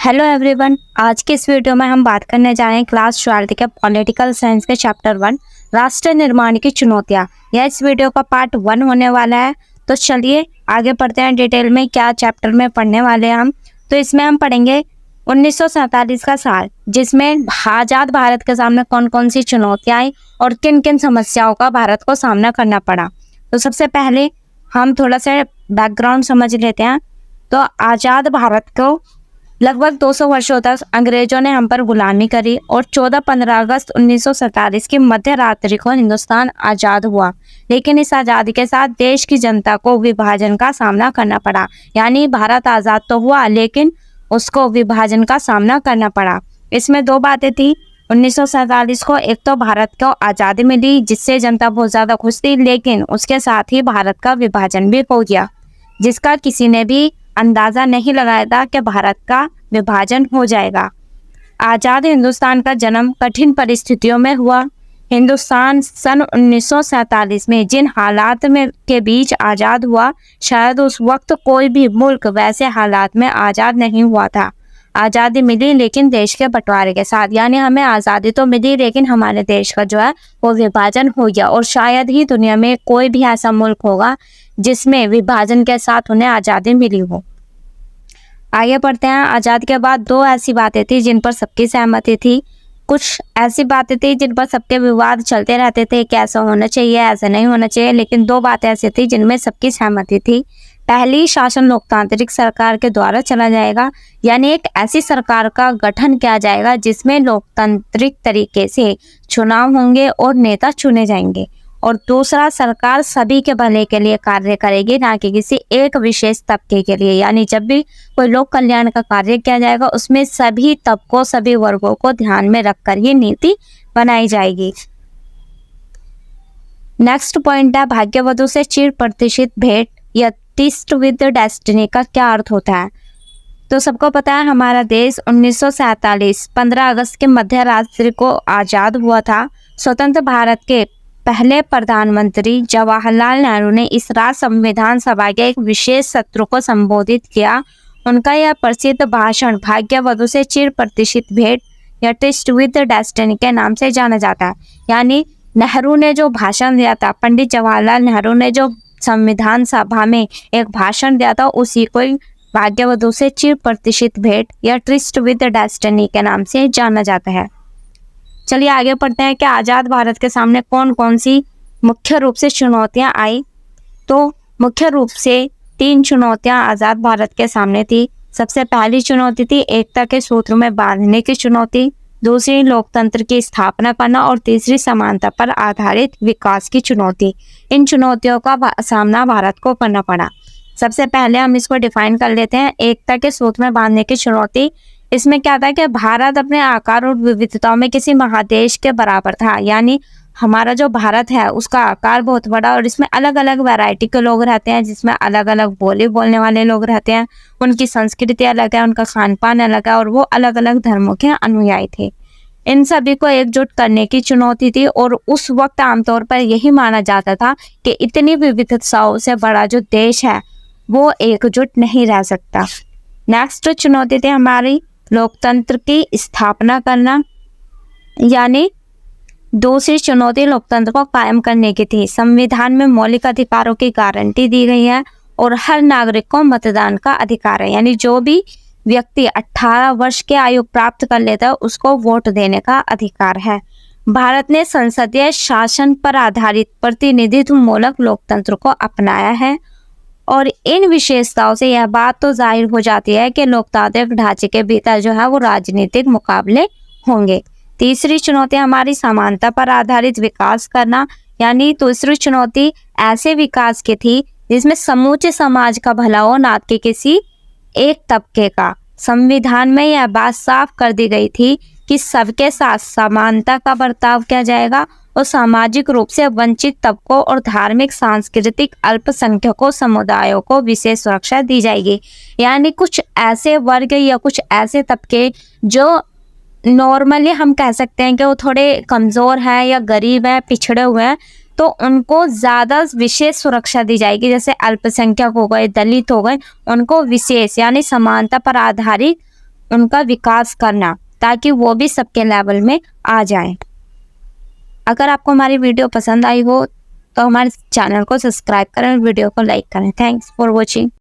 Hello everyone, आज के इस वीडियो में हम बात करने जा रहे हैं क्लास 12 के पॉलिटिकल साइंस के चैप्टर 1 राष्ट्र निर्माण की चुनौतियां। यह इस वीडियो का पार्ट 1 होने वाला है। तो चलिए आगे पढ़ते हैं डिटेल में क्या चैप्टर में पढ़ने वाले हैं हम। तो इसमें हम पढ़ेंगे 1947 का साल, जिसमें आजाद भारत के सामने कौन कौन सी चुनौतियां आई और किन किन समस्याओं का भारत को सामना करना पड़ा। तो सबसे पहले हम थोड़ा सा बैकग्राउंड समझ लेते हैं। तो आजाद भारत को लगभग 200 वर्षों तक अंग्रेजों ने हम पर गुलामी करी और 14-15 अगस्त 1947 की मध्य रात्रि को हिंदुस्तान आज़ाद हुआ। लेकिन इस आज़ादी के साथ देश की जनता को विभाजन का सामना करना पड़ा। यानी भारत आज़ाद तो हुआ लेकिन उसको विभाजन का सामना करना पड़ा। इसमें दो बातें थी 1947 को। एक तो भारत को आज़ादी मिली जिससे जनता बहुत ज़्यादा खुश थी, लेकिन उसके साथ ही भारत का विभाजन भी हो गया, जिसका किसी ने भी अंदाजा नहीं लगाया था कि भारत का विभाजन हो जाएगा। आज़ाद हिंदुस्तान का जन्म कठिन परिस्थितियों में हुआ। हिंदुस्तान सन 1947 में जिन हालात में के बीच आज़ाद हुआ, शायद उस वक्त कोई भी मुल्क वैसे हालात में आज़ाद नहीं हुआ था। आज़ादी मिली लेकिन देश के बंटवारे के साथ, यानी हमें आज़ादी तो मिली लेकिन हमारे देश का जो है वो विभाजन हो गया। और शायद ही दुनिया में कोई भी ऐसा मुल्क होगा जिसमें विभाजन के साथ उन्हें आज़ादी मिली हो। आगे बढ़ते हैं। आज़ादी के बाद दो ऐसी बातें थी जिन पर सबकी सहमति थी। कुछ ऐसी बातें थी जिन पर सबके विवाद चलते रहते थे कि ऐसा होना चाहिए, ऐसा नहीं होना चाहिए, लेकिन दो बातें ऐसी थी जिनमें सबकी सहमति थी। पहली, शासन लोकतांत्रिक सरकार के द्वारा चला जाएगा, यानी एक ऐसी सरकार का गठन किया जाएगा जिसमें लोकतांत्रिक तरीके से चुनाव होंगे और नेता चुने जाएंगे। और दूसरा, सरकार सभी के भले के लिए कार्य करेगी, ना कि किसी एक विशेष तबके के लिए। यानी जब भी कोई लोक कल्याण का कार्य किया जाएगा उसमें सभी तबकों, सभी वर्गों को ध्यान में रखकर ये नीति बनाई जाएगी। नेक्स्ट पॉइंट है भाग्यवधु से चिर प्रतिष्ठित भेंट या ट्विस्ट विद डेस्टिनी का क्या अर्थ होता है। तो सबको पता है हमारा देश 1947 15 अगस्त के मध्य रात्रि को आज़ाद हुआ था। स्वतंत्र भारत के पहले प्रधानमंत्री जवाहरलाल नेहरू ने इस राज संविधान सभा के एक विशेष सत्र को संबोधित किया। उनका यह प्रसिद्ध भाषण भाग्यवधु से चिर प्रतिष्ठित भेंट या ट्विस्ट विद डेस्टिनी के नाम से जाना जाता है। यानी नेहरू ने जो भाषण दिया था, पंडित जवाहरलाल नेहरू ने जो संविधान सभा में एक भाषण दिया था, उसी को भाग्यवधु से चिर प्रतिष्ठित भेंट या ट्विस्ट विद डेस्टिनी के नाम से जाना जाता है। चलिए आगे पढ़ते हैं कि आज़ाद भारत के सामने कौन कौन सी मुख्य रूप से चुनौतियां आई। तो मुख्य रूप से 3 चुनौतियां आज़ाद भारत के सामने थी। सबसे पहली चुनौती थी एकता के सूत्र में बांधने की चुनौती, दूसरी लोकतंत्र की स्थापना करना और तीसरी समानता पर आधारित विकास की चुनौती। इन चुनौतियों का सामना भारत को करना पड़ा। सबसे पहले हम इसको डिफाइन कर लेते हैं। एकता के सूत्र में बांधने की चुनौती, इसमें क्या था कि भारत अपने आकार और विविधताओं में किसी महादेश के बराबर था। यानी हमारा जो भारत है उसका आकार बहुत बड़ा और इसमें अलग अलग वैरायटी के लोग रहते हैं, जिसमें अलग अलग बोली बोलने वाले लोग रहते हैं, उनकी संस्कृति अलग है, उनका खान पान अलग है और वो अलग अलग धर्मों के अनुयायी थे। इन सभी को एकजुट करने की चुनौती थी और उस वक्त आमतौर पर यही माना जाता था कि इतनी विविधताओं से बड़ा जो देश है वो एकजुट नहीं रह सकता। नेक्स्ट चुनौती थी हमारी लोकतंत्र की स्थापना करना, यानी दूसरी चुनौती लोकतंत्र को कायम करने की थी। संविधान में मौलिक अधिकारों की गारंटी दी गई है और हर नागरिक को मतदान का अधिकार है। यानी जो भी व्यक्ति 18 वर्ष की आयु प्राप्त कर लेता है उसको वोट देने का अधिकार है। भारत ने संसदीय शासन पर आधारित प्रतिनिधित्व मूलक लोकतंत्र को अपनाया है और इन विशेषताओं से यह बात तो जाहिर हो जाती है कि लोकतांत्रिक ढांचे के भीतर जो है वो राजनीतिक मुकाबले होंगे। तीसरी चुनौती हमारी समानता पर आधारित विकास करना, यानी दूसरी चुनौती ऐसे विकास की थी जिसमें समूचे समाज का भला हो, ना कि किसी एक तबके का। संविधान में यह बात साफ कर दी गई थी कि सबके साथ समानता का बर्ताव किया जाएगा और सामाजिक रूप से वंचित तबकों और धार्मिक सांस्कृतिक अल्पसंख्यकों समुदायों को विशेष सुरक्षा दी जाएगी। यानी कुछ ऐसे वर्ग या कुछ ऐसे तबके जो नॉर्मली हम कह सकते हैं कि वो थोड़े कमज़ोर हैं या गरीब हैं, पिछड़े हुए हैं, तो उनको ज़्यादा विशेष सुरक्षा दी जाएगी। जैसे अल्पसंख्यक हो गए, दलित हो गए, उनको विशेष यानी समानता पर आधारित उनका विकास करना, ताकि वो भी सबके लेवल में आ जाए। अगर आपको हमारी वीडियो पसंद आई हो तो हमारे चैनल को सब्सक्राइब करें और वीडियो को लाइक करें। Thanks for watching.